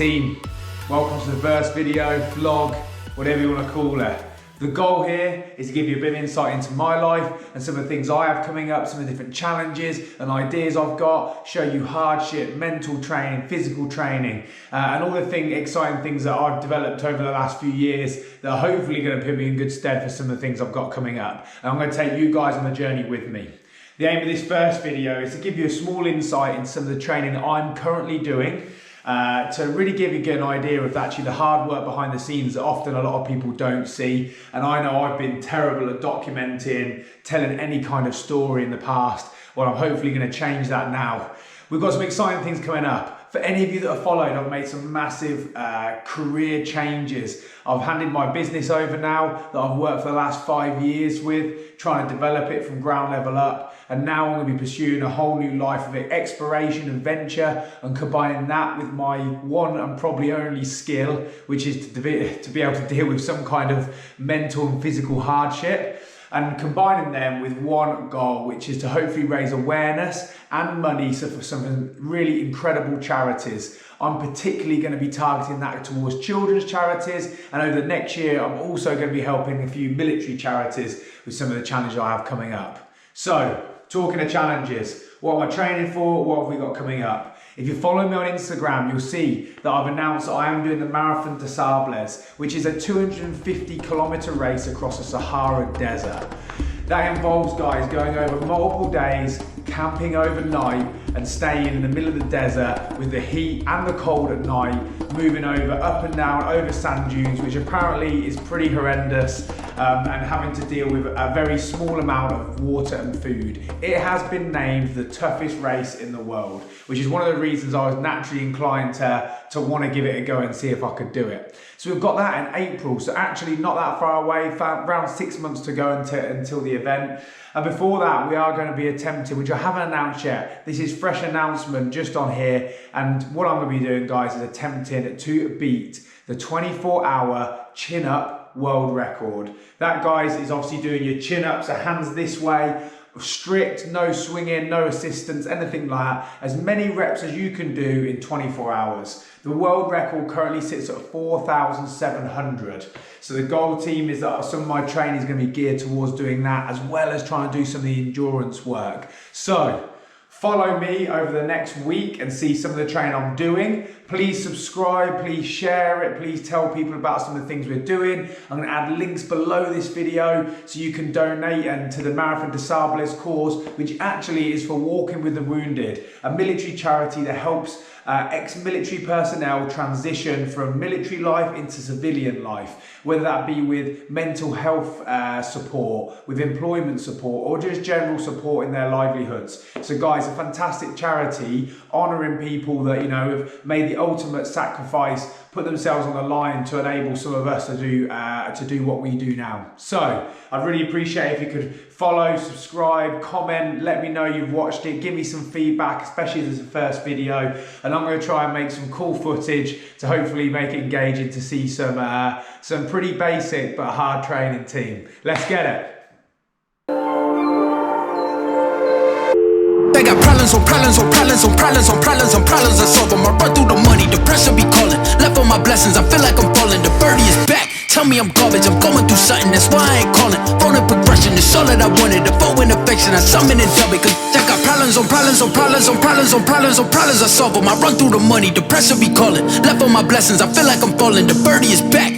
Team, welcome to the first video, vlog, whatever you want to call it. The goal here is to give you a bit of insight into my life and some of the things I have coming up, some of the different challenges and ideas I've got, show you hardship, mental training, physical training, and all the exciting things that I've developed over the last few years that are hopefully going to put me in good stead for some of the things I've got coming up. And I'm going to take you guys on the journey with me. The aim of this first video is to give you a small insight into some of the training that I'm currently doing, to really give you an idea of actually the hard work behind the scenes that often a lot of people don't see. And I know I've been terrible at documenting, telling any kind of story in the past. Well, I'm hopefully going to change that now. We've got some exciting things coming up. For any of you that have followed, I've made some massive career changes. I've handed my business over now that I've worked for the last 5 years with, trying to develop it from ground level up. And now I'm going to be pursuing a whole new life of exploration and venture, and combining that with my one and probably only skill, which is to be able to deal with some kind of mental and physical hardship. And combining them with one goal, which is to hopefully raise awareness and money for some really incredible charities. I'm particularly going to be targeting that towards children's charities, and over the next year I'm also going to be helping a few military charities with some of the challenges I have coming up. So, talking of challenges, what am I training for? What have we got coming up? If you follow me on Instagram, you'll see that I've announced that I am doing the Marathon Des Sables, which is a 250-kilometer race across the Sahara Desert. That involves guys going over multiple days, camping overnight and staying in the middle of the desert with the heat and the cold at night, moving up and down over sand dunes, which apparently is pretty horrendous, and having to deal with a very small amount of water and food. It has been named the toughest race in the world, which is one of the reasons I was naturally inclined to want to give it a go and see if I could do it. So we've got that in April, so actually not that far away, around 6 months to go until the event. And before that, we are going to be attempting, which I haven't announced yet, this is fresh announcement just on here, and what I'm going to be doing, guys, is attempting to beat the 24-hour chin-up world record. That, guys, is obviously doing your chin-ups, so hands this way, strict, no swinging, no assistance, anything like that. As many reps as you can do in 24 hours. The world record currently sits at 4,700. So the goal, team, is that some of my training is going to be geared towards doing that, as well as trying to do some of the endurance work. So follow me over the next week and see some of the training I'm doing. Please subscribe, please share it, please tell people about some of the things we're doing. I'm going to add links below this video so you can donate to the Marathon Des Sables cause, which actually is for Walking with the Wounded, a military charity that helps ex-military personnel transition from military life into civilian life, whether that be with mental health support, with employment support, or just general support in their livelihoods. So guys, a fantastic charity honouring people that, you know, have made the ultimate sacrifice, put themselves on the line to enable some of us to do what we do now. So I'd really appreciate if you could follow, subscribe, comment, let me know you've watched it, give me some feedback, especially as it's the first video, and I'm going to try and make some cool footage to hopefully make it engaging to see some pretty basic but hard training, team. Let's get it. They got problems on problems on problems on problems on problems on problems I solve them. I run through the money, the pressure be calling. Left on my blessings, I feel like I'm falling. The birdie is back, tell me I'm garbage. I'm going through something, that's why I ain't calling. Phone and progression is all that I wanted. The phone and affection, I summon and dub it. Cause I got problems on problems on problems on problems on problems on problems I solve them. I run through the money, the pressure be calling. Left on my blessings, I feel like I'm falling. The birdie is back.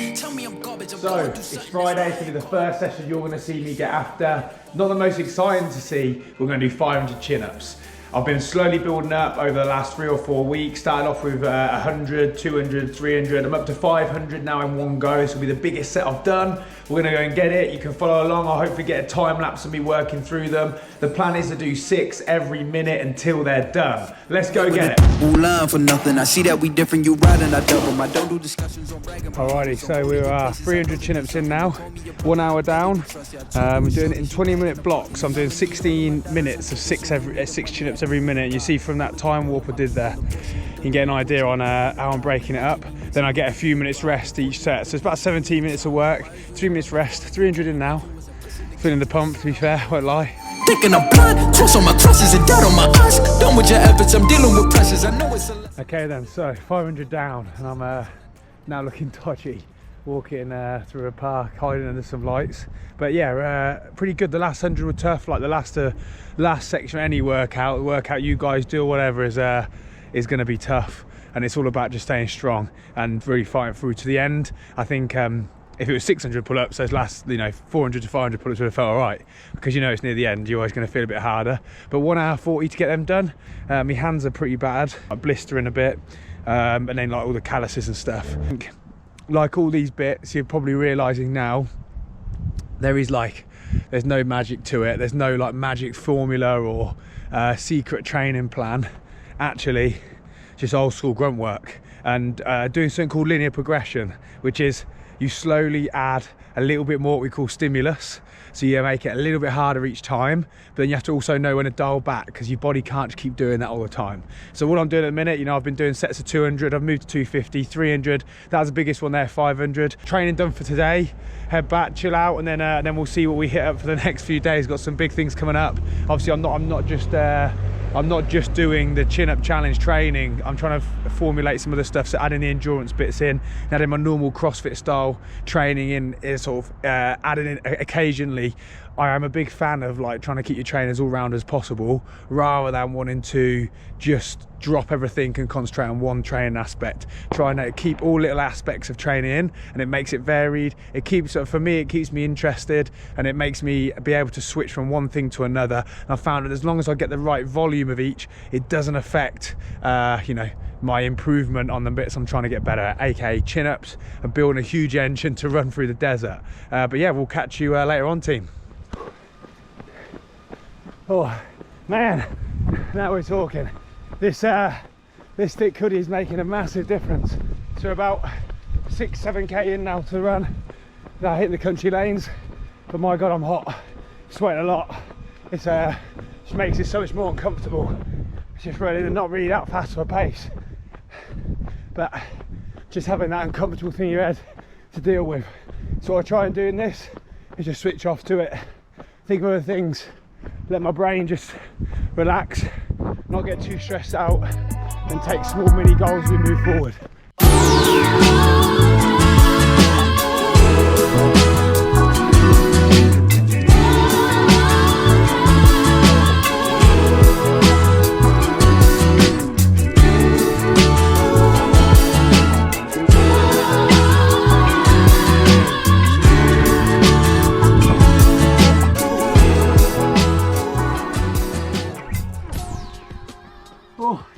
So, it's Friday, it's going to be the first session you're going to see me get after. Not the most exciting to see, we're going to do 500 chin-ups. I've been slowly building up over the last 3 or 4 weeks. Started off with 100, 200, 300. I'm up to 500 now in one go. This will be the biggest set I've done. We're gonna go and get it. You can follow along. I'll hopefully get a time lapse of me working through them. The plan is to do 6 every minute until they're done. Let's go get it. For nothing. I see that we different. You ride and I double. I don't do discussions on Alrighty, so we're 300 chin-ups in now. 1 hour down. We're doing it in 20-minute blocks. I'm doing 16 minutes of 6 chin-ups every minute. You see from that time warp I did there, you can get an idea on how I'm breaking it up. Then I get a few minutes rest each set. So it's about 17 minutes of work, 3 minutes rest, 300 in now. Feeling the pump, to be fair, won't lie. Thinking I'm blind, close on my crosses and doubt on my eyes. Done with your efforts, I'm dealing with pressures. I know it's a... Okay then, so 500 down, and I'm now looking dodgy, walking through a park, hiding under some lights. But yeah, pretty good. The last 100 were tough, like the last section of any workout, the workout you guys do or whatever is going to be tough. And it's all about just staying strong and really fighting through to the end. I think if it was 600 pull-ups, those last 400 to 500 pull-ups would have felt all right, because it's near the end, you're always going to feel a bit harder. But 1 hour 40 to get them done. My hands are pretty bad, like blistering a bit, and then like all the calluses and stuff. I think, like all these bits, you're probably realising now there's no magic to it. There's no like magic formula or secret training plan. Actually, just old school grunt work and doing something called linear progression, which is you slowly add a little bit more what we call stimulus. So you make it a little bit harder each time, but then you have to also know when to dial back, because your body can't just keep doing that all the time. So what I'm doing at the minute, I've been doing sets of 200, I've moved to 250, 300, that was the biggest one there, 500. Training done for today, head back, chill out, and then we'll see what we hit up for the next few days. Got some big things coming up. Obviously I'm not just doing the chin-up challenge training. I'm trying to formulate some of the stuff, so adding the endurance bits in, adding my normal CrossFit style training in, is sort of adding in occasionally. I am a big fan of like trying to keep your trainers all round as possible, rather than wanting to just drop everything and concentrate on one training aspect. Trying to keep all little aspects of training in, and it makes it varied. It keeps, for me, it keeps me interested, and it makes me be able to switch from one thing to another. And I found that as long as I get the right volume of each, it doesn't affect my improvement on the bits I'm trying to get better at, aka chin-ups and building a huge engine to run through the desert. But yeah, we'll catch you later on, team. Oh man, now we're talking. This thick hoodie is making a massive difference. So about 6-7k in now to the run. Now hitting the country lanes, but my god, I'm hot, sweating a lot. It's just makes it so much more uncomfortable. It's just running and not really that fast of a pace, but just having that uncomfortable thing in your head to deal with. So I try and doing this is just switch off to it, think of other things, let my brain just relax, not get too stressed out, and take small mini goals as we move forward.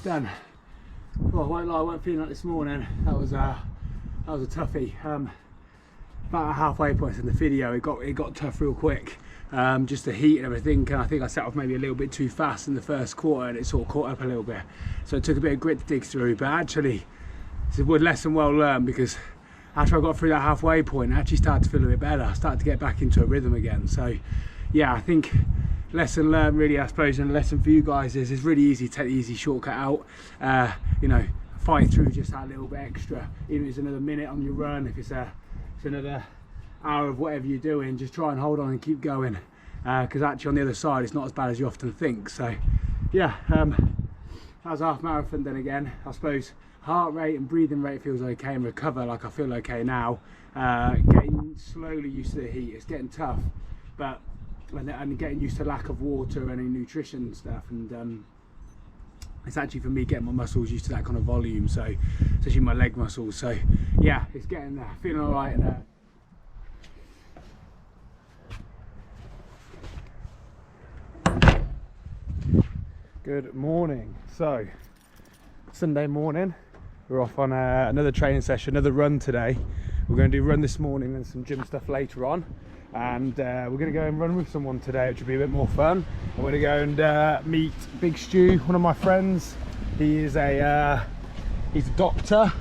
Done. Well, I won't lie, I wasn't feeling like this morning. That was a toughie. About a halfway point in the video, it got tough real quick. Just the heat and everything, and I think I set off maybe a little bit too fast in the first quarter, and it sort of caught up a little bit. So it took a bit of grit to dig through, but actually it's a good lesson well learned, because after I got through that halfway point, I actually started to feel a bit better. I started to get back into a rhythm again. So yeah, I think lesson learned really, I suppose, and a lesson for you guys is it's really easy to take the easy shortcut out. Fight through just that little bit extra, even if it's another minute on your run, if it's another hour of whatever you're doing, just try and hold on and keep going, because actually on the other side it's not as bad as you often think. So yeah, that was half marathon. Then again, I suppose heart rate and breathing rate feels okay, and recover like I feel okay now. Getting slowly used to the heat, it's getting tough, but and getting used to lack of water and any nutrition stuff, and it's actually for me getting my muscles used to that kind of volume, so especially my leg muscles. So yeah, it's getting there, feeling all right. And good morning. So Sunday morning, we're off on another training session, another run today. We're going to do run this morning and some gym stuff later on. And we're going to go and run with someone today, which will be a bit more fun. I'm going to go and meet Big Stu, one of my friends. He's a doctor.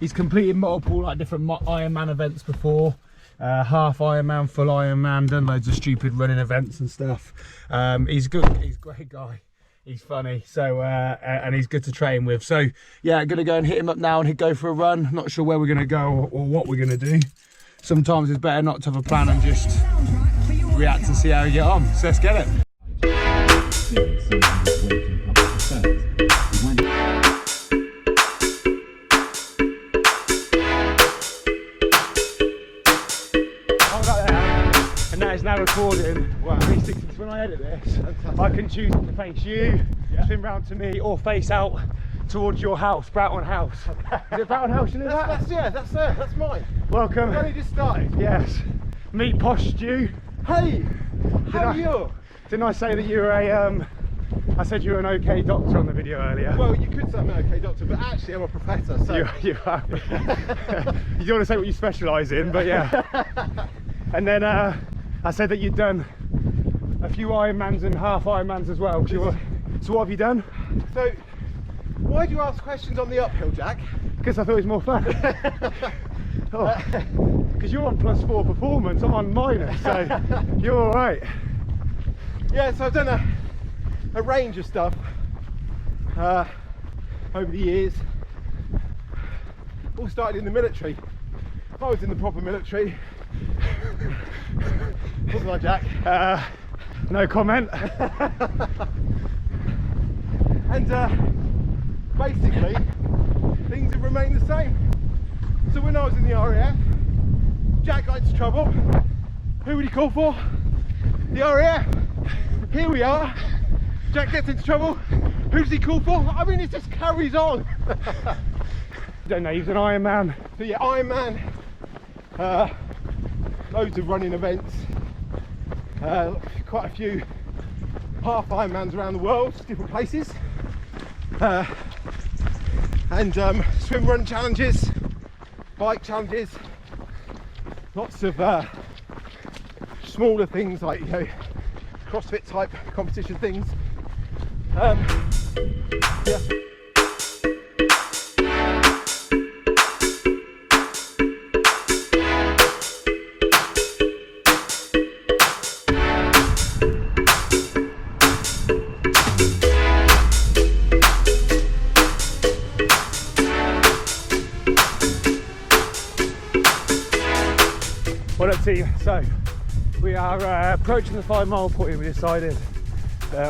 He's completed multiple different Ironman events before, half Ironman, full Ironman, done loads of stupid running events and stuff. He's good. He's a great guy. He's funny, so and he's good to train with. So yeah, I'm going to go and hit him up now and go for a run. Not sure where we're going to go or what we're going to do. Sometimes it's better not to have a plan and just react and see how you get on. So let's get it. And that is now recording. Wow. 360. When I edit this, I can choose to face you, spin round to me, or face out towards your house, Broughton House. Is it Broughton House? You know that? That's mine. Welcome. I've only just started. Yes. Meet Posh Stew. Hey, how are you? Didn't I say that you were a I said you were an okay doctor on the video earlier. Well, you could say I'm an okay doctor, but actually I'm a professor. So you are. You don't want to say what you specialise in, but yeah. And then I said that you'd done a few Ironmans and half Ironmans as well. So what have you done? So, why do you ask questions on the uphill, Jack? Because I thought it was more fun. Because you're on +4 performance, I'm on minus, so you're all right. Yeah, so I've done a range of stuff over the years. All started in the military. I was in the proper military. Wasn't I, Jack? No comment. And basically, things have remained the same. So when I was in the RAF, Jack got into trouble. Who would he call for? The RAF. Here we are. Jack gets into trouble. Who does he call for? I mean, it just carries on. Don't know, he's an Ironman. So yeah, Ironman. Loads of running events. Quite a few half Ironmans around the world, different places. And swim run challenges, bike challenges, lots of smaller things like, you know, CrossFit type competition things. Yeah. What up, team? So we are approaching the 5 mile point. We decided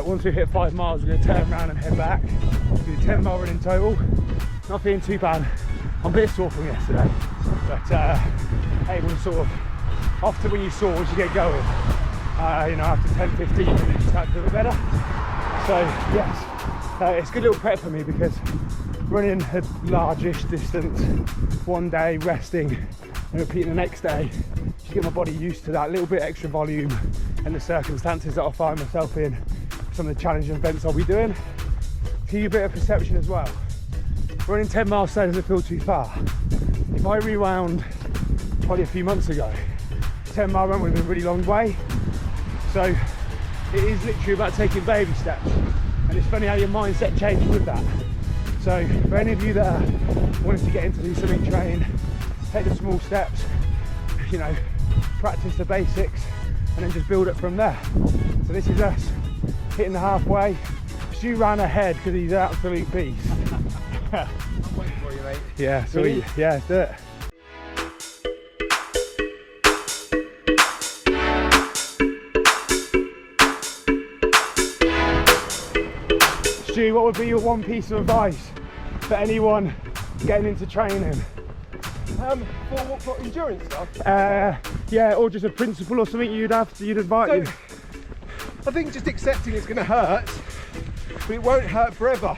once we hit 5 miles we're going to turn around and head back. Do 10 mile run in total. Not feeling too bad. I'm a bit sore from yesterday, but able to sort of, often when you sore, once you get going, you know, after 10-15 minutes you start to feel a bit better. So yes, it's a good little prep for me, because running a largish distance one day, resting and repeating the next day, just get my body used to that little bit extra volume and the circumstances that I'll find myself in, some of the challenging events I'll be doing. To give you a bit of perception as well, running 10 miles today doesn't feel too far. If I rewound probably a few months ago, 10 mile run would have been a really long way. So it is literally about taking baby steps, and it's funny how your mindset changes with that. So for any of you that are wanting to get into do something train, take the small steps, you know, practice the basics, and then just build it from there. So this is us hitting the halfway. Stu ran ahead because he's an absolute beast. I'm waiting for you, mate. Yeah, sweet. Yeah, let's do it. Stu, what would be your one piece of advice for anyone getting into training? For endurance stuff? Yeah, or just a principle or something you'd advise. So, I think just accepting it's going to hurt, but it won't hurt forever.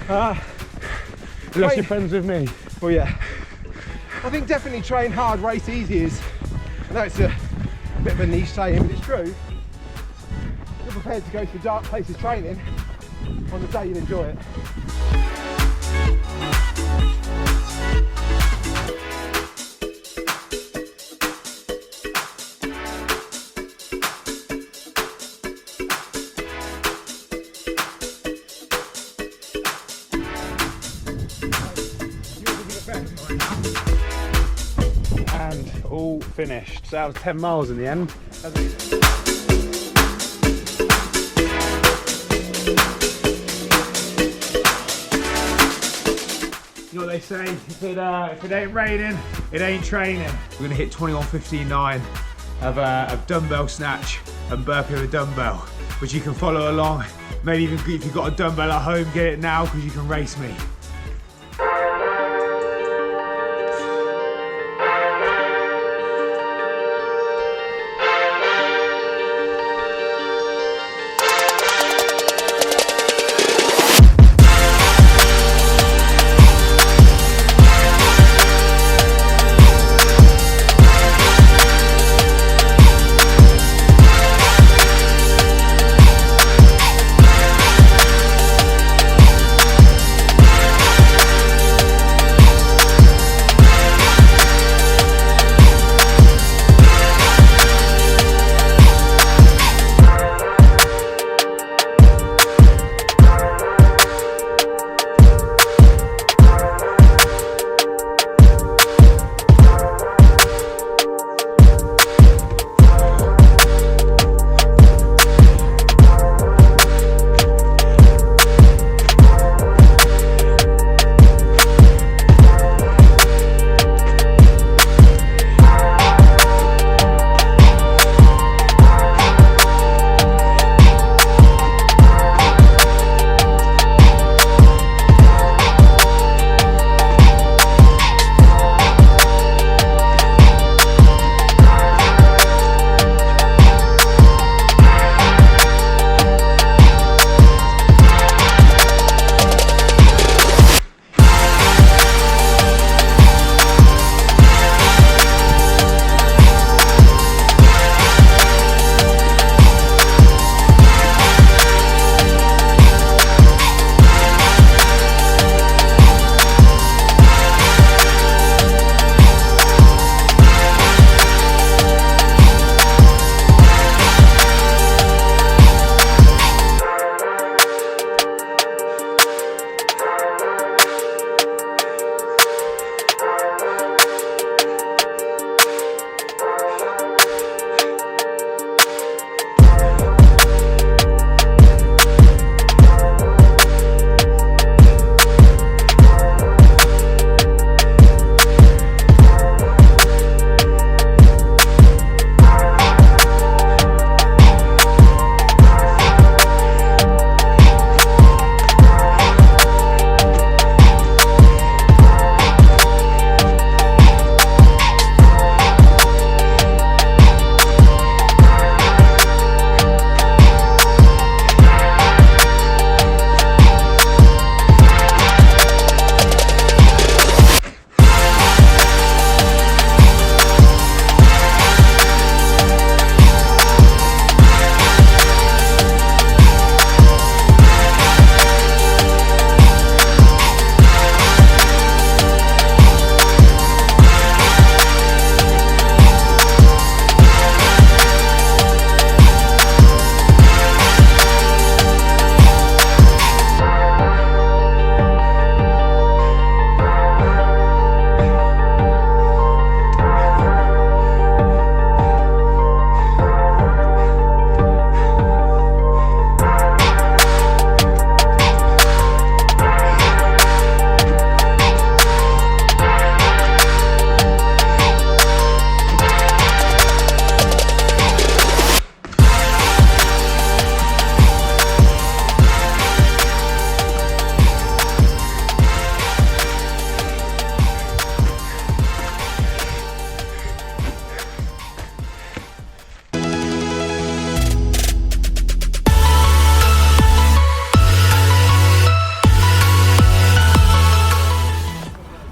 Unless you're friends with me. Well, yeah. I think definitely train hard, race easy is. I know it's a bit of a niche saying, but it's true. You're prepared to go to dark places training, on the day you'll enjoy it. And all finished. So that was 10 miles in the end. You know what they say, if it ain't raining, it ain't training. We're gonna hit 21:59 of dumbbell snatch and burpee with a dumbbell. which you can follow along. Maybe even if you've got a dumbbell at home, get it now because you can race me.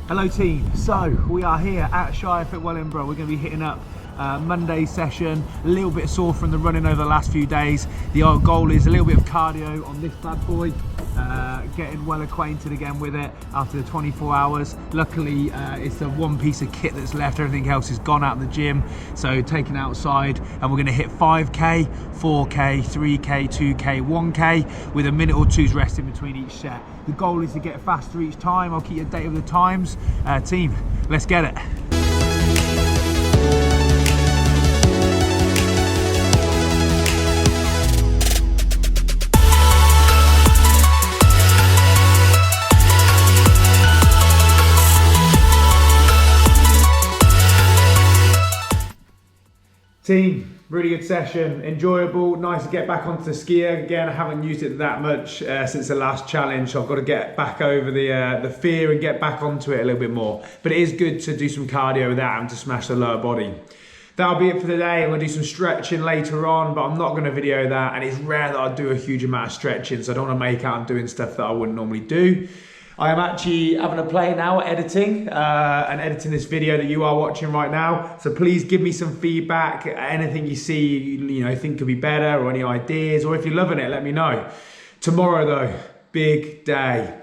Hello team, so we are here at SkiErg Wellingborough. We're going to be hitting up Monday's session, a little bit sore from the running over the last few days. The goal is a little bit of cardio on this bad boy, getting well acquainted again with it after the 24 hours. Luckily it's the one piece of kit that's left, everything else is gone out of the gym, so taken outside, and we're going to hit 5k, 4k, 3k, 2k, 1k with a minute or two's rest in between each set. The goal is to get faster each time. I'll keep you updated with the times. Team, let's get it. Team, Really good session, enjoyable, nice to get back onto the SkiErg again. I haven't used it that much since the last challenge, so I've got to get back over the fear and get back onto it a little bit more. But it is good to do some cardio with that and to smash the lower body. That'll be it for today. I'm gonna do some stretching later on, but I'm not gonna video that, and it's rare that I do a huge amount of stretching, so I don't wanna make out I'm doing stuff that I wouldn't normally do. I am actually having a play now at editing and editing this video that you are watching right now. So please give me some feedback, anything you see, you know, think could be better, or any ideas, or if you're loving it, let me know. Tomorrow though, big day.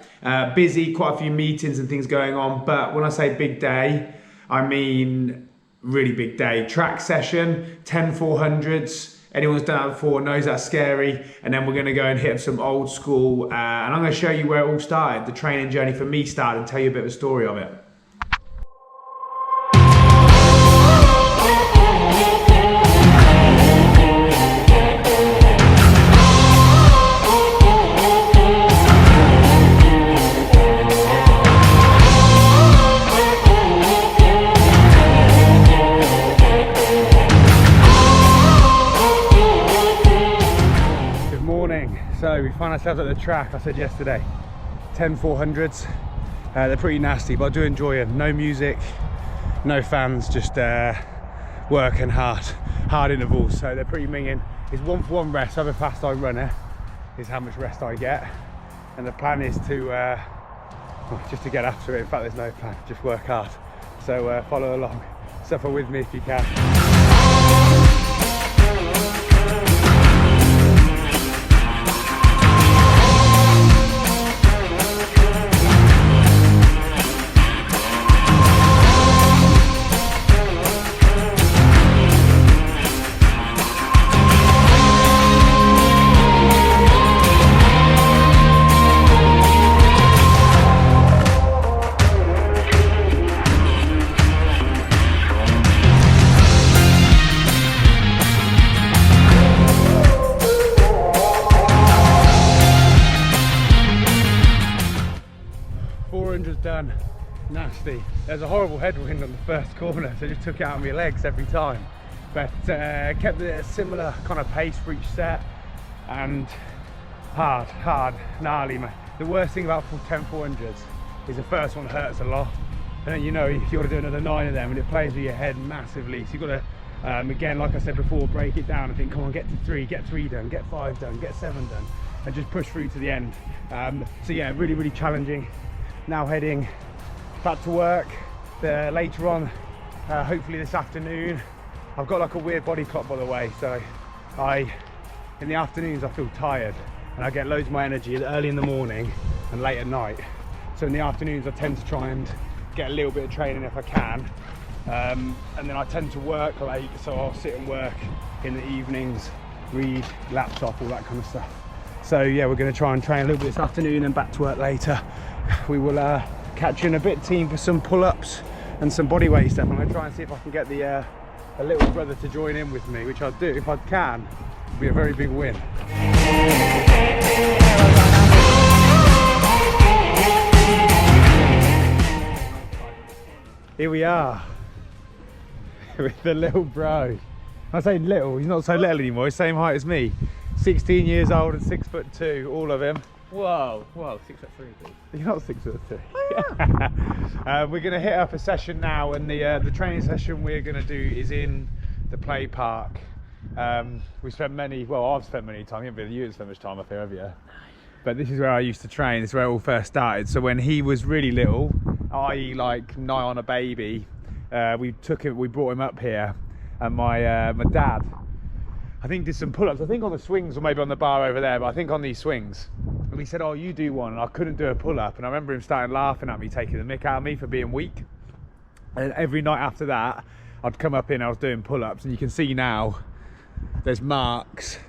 Busy, quite a few meetings and things going on, but when I say big day, I mean really big day. Track session, 10 400s. Anyone who's done that before knows that's scary. And then we're gonna go and hit some old school, and I'm gonna show you where it all started. The training journey for me started, and tell you a bit of a story of it. So we find ourselves at the track, I said yesterday, 10 400s. They're pretty nasty, but I do enjoy them. No music, no fans, just working hard intervals. So they're pretty minging. It's 1 for 1 rest. However fast I run it is how much rest I get. And the plan is to, just to get after it. In fact, there's no plan, just work hard. So follow along, suffer with me if you can. 400's done, nasty. There's a horrible headwind on the first corner, so I just took it out of my legs every time. But kept it a similar kind of pace for each set, and hard, gnarly, man. The worst thing about 10 400s is the first one hurts a lot, and then you know you've got to do another 9 of them, and it plays with your head massively. So you've got to, again, like I said before, break it down and think, come on, get to 3, get 3 done, get 5 done, get 7 done, and just push through to the end. So yeah, really challenging. Now heading back to work later on, hopefully this afternoon. I've got like a weird body clock, by the way, so in the afternoons I feel tired, and I get loads of my energy early in the morning and late at night. So in the afternoons I tend to try and get a little bit of training if I can, and then I tend to work late, so I'll sit and work in the evenings, read, laptop, all that kind of stuff. So yeah, we're going to try and train a little bit this afternoon and back to work later. We will catch you in a bit, team, for some pull-ups and some bodyweight stuff. I'm going to try and see if I can get the a little brother to join in with me, which I'll do if I can. It'll be a very big win. Here we are with the little bro. I say little, he's not so little anymore, he's the same height as me. 16 years old and 6'2", all of him. Whoa, 6'3", dude. You're not 6'2". We're going to hit up a session now, and the training session we're going to do is in the play park. I've spent many time, you haven't spent much time up here, have you? But this is where I used to train, this is where it all first started. So when he was really little, i.e. like nigh on a baby, we brought him up here, and my dad, I think, did some pull-ups, I think on the swings or maybe on the bar over there, but I think on these swings. And he said, oh, you do one, and I couldn't do a pull-up, and I remember him starting laughing at me, taking the mick out of me for being weak. And every night after that, I'd come up in, I was doing pull-ups, and you can see now, there's marks,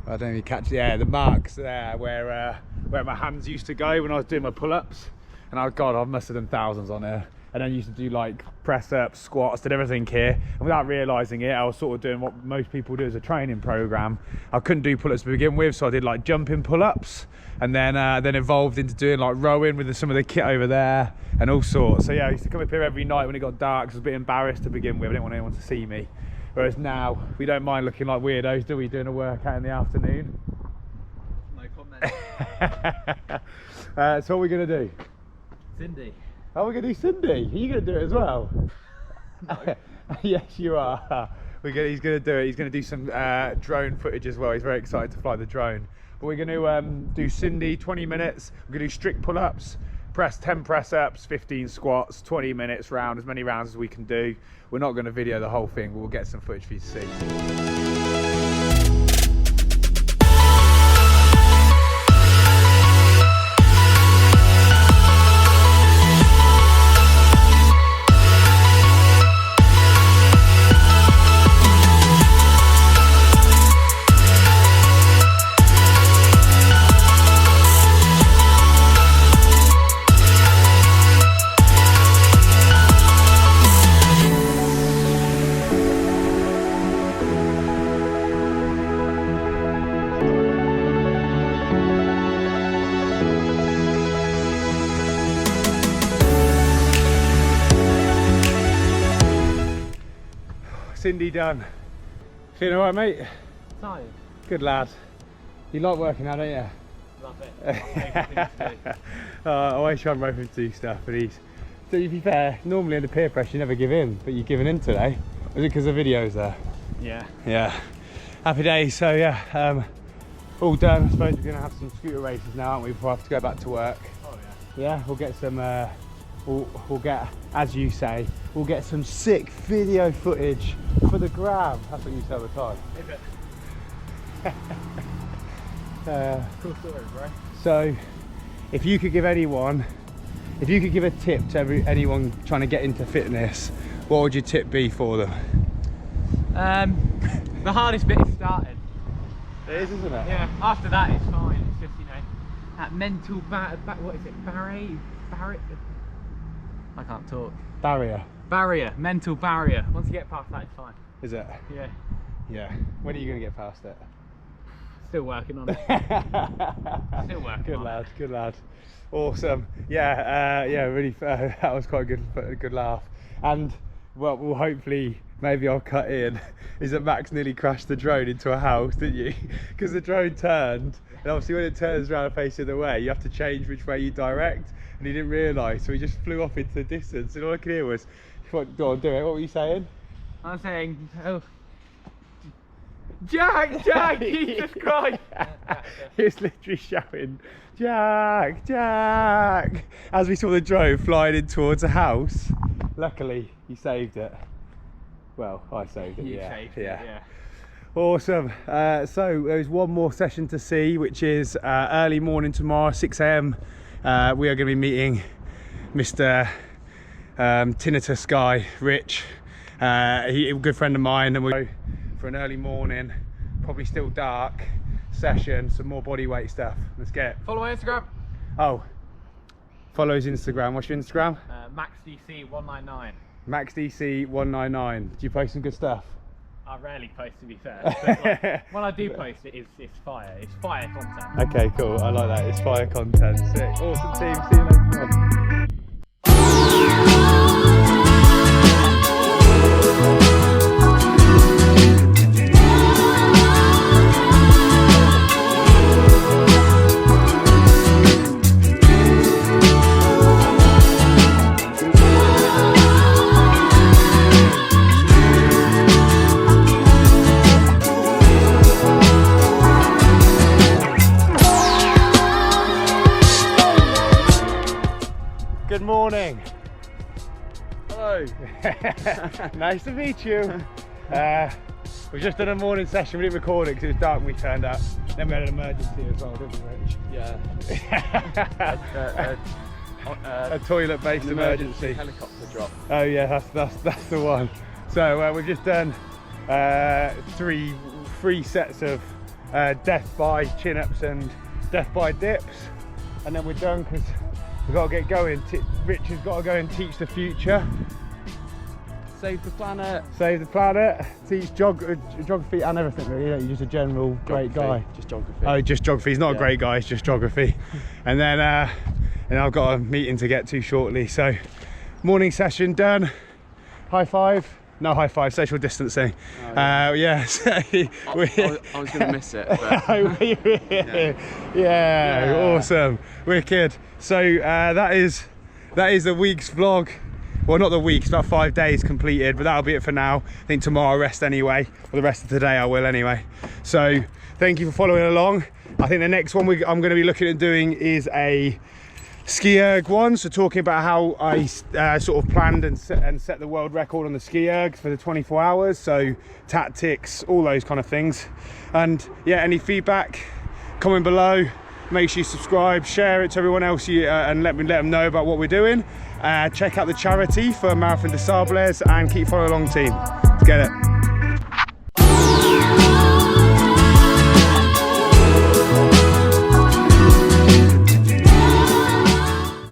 I don't know if you catch the marks there where my hands used to go when I was doing my pull-ups. And I must have done thousands on there. And then I used to do like press-ups, squats, did everything here. And without realising it, I was sort of doing what most people do as a training program. I couldn't do pull-ups to begin with, so I did like jumping pull-ups, and then evolved into doing like rowing with some of the kit over there and all sorts. So yeah, I used to come up here every night when it got dark, 'cause I was a bit embarrassed to begin with. I didn't want anyone to see me. Whereas now, we don't mind looking like weirdos, do we, doing a workout in the afternoon? No comment. So what are we going to do? Cindy. Oh, we're going to do Cindy. Are you going to do it as well? No. Yes, you are. He's going to do it. He's going to do some drone footage as well. He's very excited to fly the drone. But we're going to do Cindy, 20 minutes. We're going to do strict pull-ups, 10 press-ups, 15 squats, 20 minutes round, as many rounds as we can do. We're not going to video the whole thing, but we'll get some footage for you to see. Cindy done. Feeling alright, mate? Tired. Good lad. You like working out, don't you? Love it. I always try and rope him to do stuff, but to be fair, normally under peer pressure you never give in, but you're giving in today. Was it because the video's there? Yeah. Yeah. Happy days. So yeah, all done. I suppose we're going to have some scooter races now, aren't we, before I have to go back to work. Oh Yeah, we'll get some, we'll get, as you say, we'll get some sick video footage for the gram. That's what you say all the time. Cool story, bro. So, if you could give a tip to anyone trying to get into fitness, what would your tip be for them? The hardest bit is starting. It is, isn't it? Yeah. After that, it's fine. It's just, you know, that mental what is it? Barrier. I can't talk. Barrier. Mental barrier. Once you get past that, it's fine. Is it? Yeah. Yeah. When are you going to get past it? Still working on it. Still working Good on lad. Good lad. Awesome. Yeah. Yeah. Really. That was quite a good laugh. And well, we'll hopefully. Maybe I'll cut in, is that Max nearly crashed the drone into a house, didn't you? Because the drone turned, and obviously when it turns around and faces the other way, you have to change which way you direct, and he didn't realise, so he just flew off into the distance, and all I could hear was, go on, do it, what were you saying? I'm saying, oh, Jack, Jesus Christ! He was literally shouting, Jack, as we saw the drone flying in towards a house. Luckily, he saved it. Well, I saved it, yeah. Awesome. So there's one more session to see, which is early morning tomorrow, 6 AM. We are going to be meeting Mr. Tinnitus guy, Rich. He a good friend of mine, and we'll go for an early morning, probably still dark session, some more body weight stuff. Let's get it. Follow my Instagram. Oh, follow his Instagram. What's your Instagram? MaxDC199. MaxDC199. Do you post some good stuff? I rarely post, to be fair. But like, when I do post it, it's fire. It's fire content. Okay, cool. I like that. It's fire content. Sick. Awesome team. See you later on. Good morning. Hello. Nice to meet you. We've just done a morning session. We didn't record it because it was dark when we turned up. Then we had an emergency as well, didn't we, Rich? Yeah. A toilet-based emergency. Helicopter drop. Oh yeah, that's the one. So we've just done three sets of death by chin-ups and death by dips, and then we're done because we've got to get going. Rich has got to go and teach the future. Save the planet. Save the planet. Teach geography and everything really. You're just a general great guy. Just geography. Oh, just geography. He's not a great guy, it's just geography. And then I've got a meeting to get to shortly. So morning session done. High five. No high five, social distancing. Oh, yeah. Yeah, so I was going to miss it. But... yeah, awesome, wicked. So that is the week's vlog. Well, not the week, it's about 5 days completed, but that'll be it for now. I think tomorrow I'll rest anyway, or the rest of the day I will anyway. So thank you for following along. I think the next one I'm going to be looking at doing is a SkiErg one, so talking about how I sort of planned and set the world record on the SkiErg for the 24 hours, so tactics, all those kind of things. And yeah, any feedback, comment below, make sure you subscribe, share it to everyone else, and let them know about what we're doing. Check out the charity for Marathon Des Sables and keep following along, team. Let's get it.